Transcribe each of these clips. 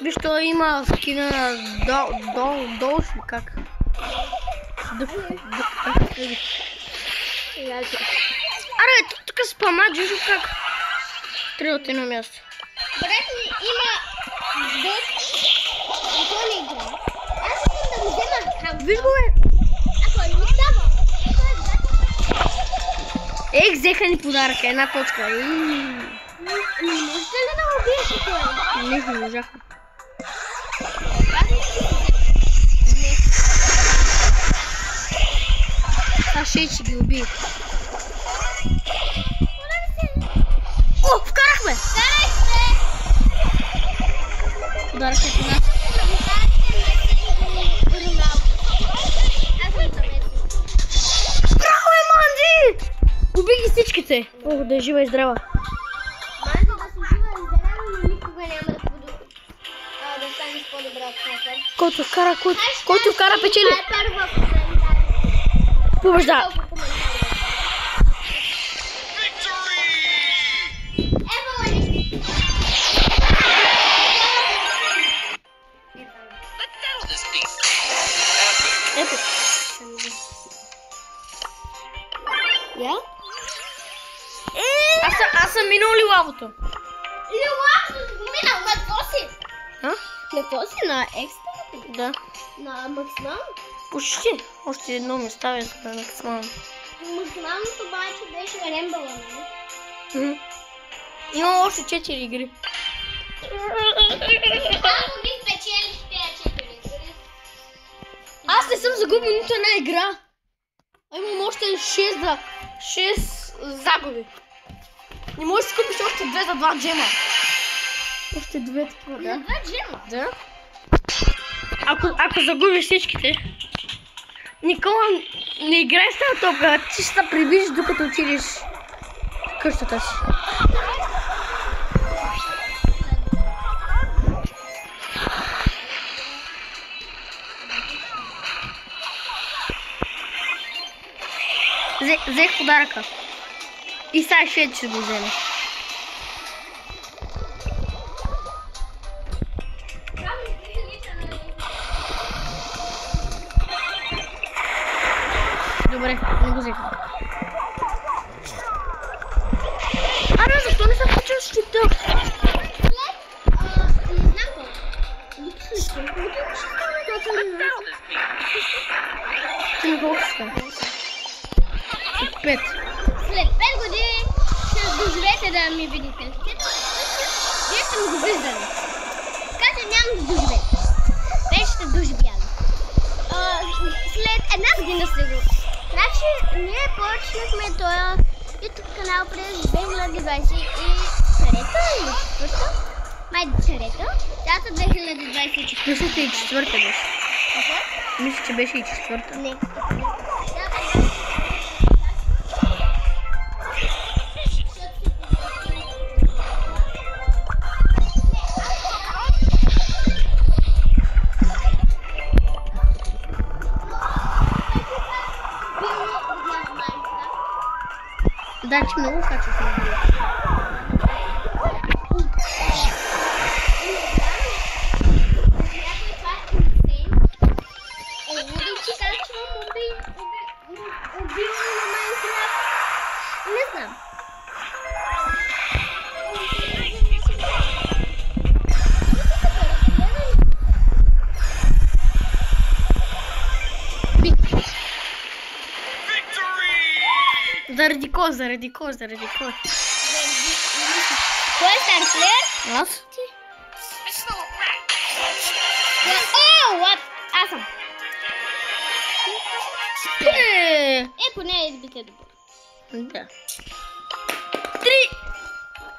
Виж, той има скина долш ли как? Аре, тук спама, вижу как три от едно място. Брат ми има и той не игра. Аз искам да му взема камера. Виж го, бе! А той не ми става. Ей, взеха ни подаръка, една точка. Ами можете ли да убиете той? Не можахме. А ще ги уби. О, вкарахме! Подарък е по нас. Браво, бе, Манди! Уби ги всичките. О, да е жива и здрава. Манди да си жива и здрава, но никога няма да станеш по-добра от това. Който вкара печели. Побежда. Ето. Я? Аз съм минал ли лавото? Лавото го минал, на какво си? А? На какво си? На екстра? Да. На максимално? Почти. Още едно ми ставя за да максимално. Максималното обаче беше рембала, нали? Имам още 4 игри. Ако ги спечелиш тези 4 игри. Аз не съм загубил нито една игра. А имам още 6 загуби. Не можеш да си купиш още 2 за 2 джема. Още 2 такива, да. За 2 джема? Да. Ако загубиш всичките, Никола, не играй с тази топка, ти ще се прибиш докато отидеш в къщата си. Взех подаръка. И сега ще го вземе. Добре, не го взеха. Аре, защо не се включил щита? Не знам колко. Ти не колко ще? 5. След 5 години ще доживеете да ми видите. Вие сте го виждали. Така че няма да доживеете. Вече сте доживяли. След една година сте го. Значи, ние почнахме този YouTube канал през 2023 или 4-та? Май 4-та? Дата 2024. Мисля, че и 4-та беше. Мисля, че беше и 4-та. Не. Да, че много качествено било. Не знам. Заради кой? Кой е старплеер? Аз? О, what? Аз съм. Поне избите добър. Да.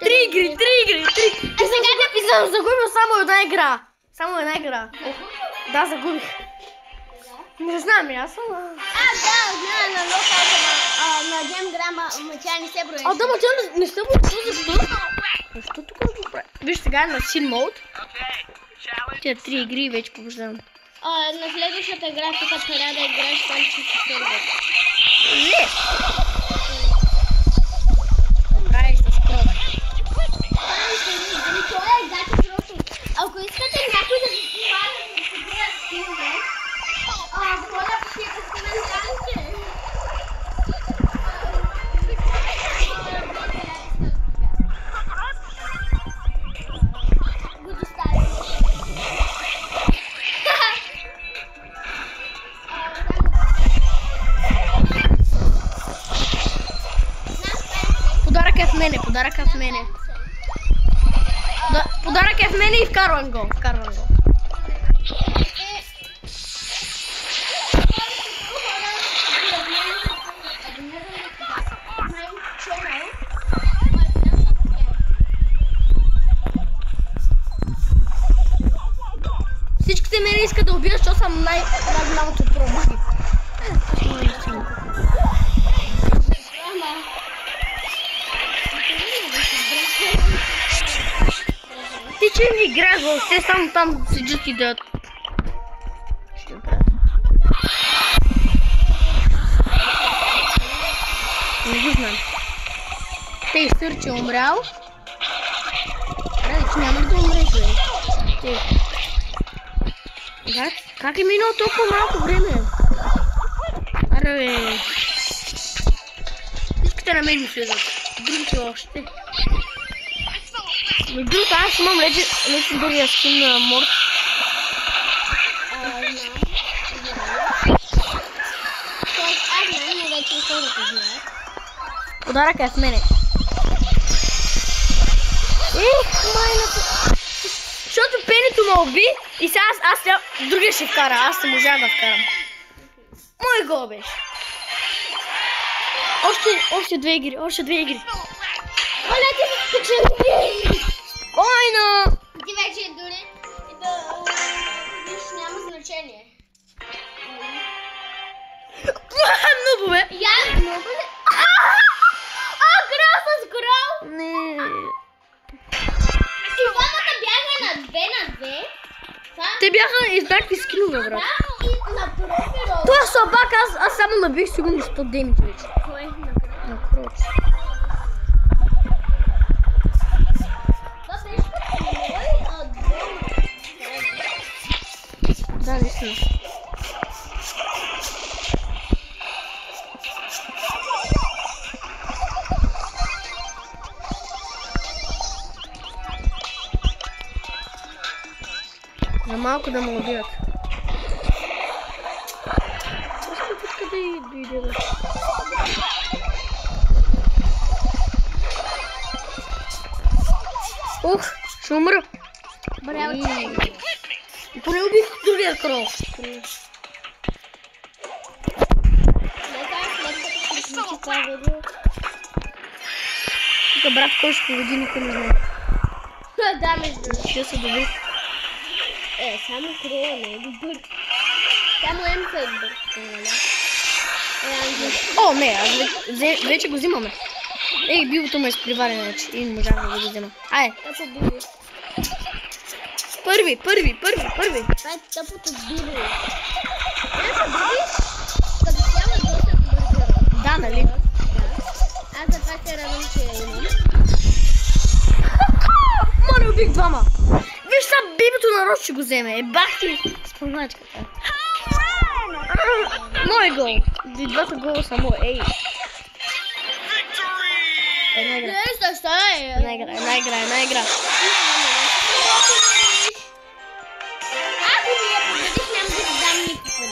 3 игри. А сега да И съм загубил само една игра. Да, загубих. Не знам, аз съм... знам, на локалка на Гем Грама, мъча не се броеше. Да, мъча не се броеше, защо? Защо тук го прави? Виж сега на Sin Mode. Тя 3 игри и вече побеждавам. На следващата игра тук трябва да играеш сам, че си сервер. Не! Правиш с кров. Това е гати просто. Ако искате Подарък е в мене. Подарък е в мене и вкарвам го. Всичките мене искат да убият, защото съм най-голямото пробуди. Ти че не играеш въобще, само там седят и да... Не го знам. Тей Сърч е умрял. Ради, че няма да умреш, бе. Да, как е минало толкова малко време? Аре, бе. Всичките на мен ми слезат. Другите още. Но другото, аз имам легендарния скин на Морт. Подарък е в мене. Майната. Защото пенето ме уби и сега аз другия ще вкара. Аз не можа да вкарам. Мой гол беше. Още две игри. Оля, ти ми спечели. Спокойно. Ти вече дори нищо няма значение. Много бе. Я много бе. Грал с грал. Не. И двамата бяха на 2 Те бяха еднакви скинове, брат. Да, и на профил. Това слабак, аз само набих сигурно 100 демидж вече. Кой е на На Кроч. Това беше като мой Да, наистина. За малко да ме убият. Откъде дойде да? Ух, ще умра. Поне убих другия крол. Тук брат, кой ще победи, никой не знае. Да, между другото. Ще се добри. Само крола не е добър. Само Емка е добър. О, не, вече го взимаме. Ей, бивото ме изприваря вече и не можах да го взема. Айде. Първи. Това е тъпото биво. Като цяло е доста добър. Да, нали? Аз за това се радвам, че я имам. Моля, убих двама. Виж са, бибото народ ще го вземе. Бах ти спомначката. Мой гол. И двата гола са мои. Ей. Една игра. Ако ми я победиш, няма да ти дам никакво.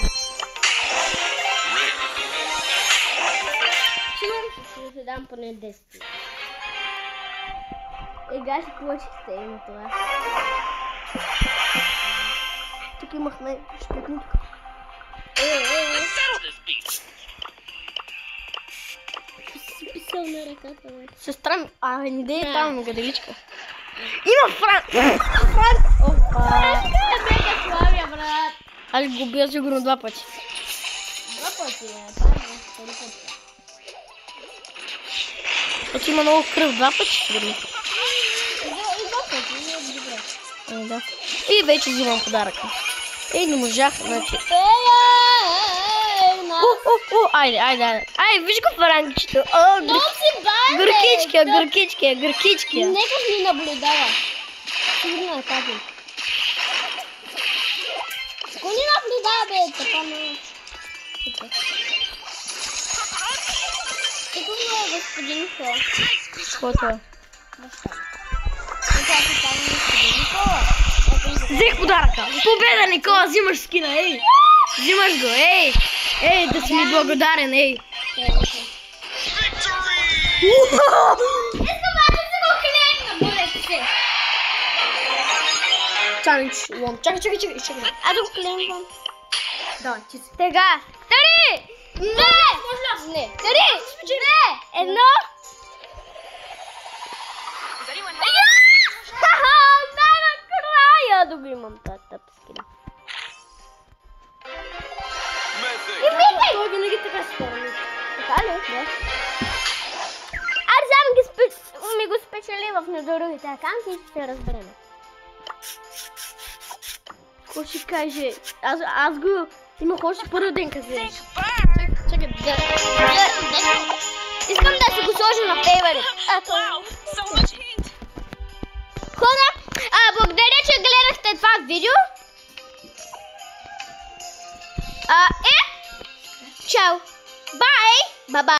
Ще ти дам поне 10. Ега ще получих се на това. Тук имахме шпетни тук. Си писал на ръката, бе. Сестра ми, не дей там на гаделичка. Има Франк! Опа! Бека славя, брат. Аз го бия сигурно 2 пъти. 2 пъти, първи път. Оти има много кръв 2 пъти, сигурно. И 2 пъти, не е добре. Да. И вече взимам подаръка. Ей, не можах, значи. Айде. Ай, виж го франкчето. Много си бай, Гъркичкия. Нека ни наблюдава. Сигурно е тази. Кой ни наблюдава, бе? Така не. Сигурно е господин Хо. Каквото е? Така си там господин Хо. Взех подаръка. Победа, Никола, взимаш скина, ей. Взимаш го, ей. Ей, да си ми благодарен, ей. Искам аз challenge one. Чакай. Аз го клеймвам. Давай, ти си. Тега. 3, 2, Не. 3, 2, 1. Най-накрая да го имам тази тъпскина. Той винаги така се прави. Така ли? Не. Аз сам ми го спечели в недорогите акаунти и ще се разбереме. Какво ще каже? Аз го имах още първи ден къде. Чакай, Искам да си го сложа на фейворит. Хора, благодаря, че гледахте това видео. Чао. Бай. Бай-бай.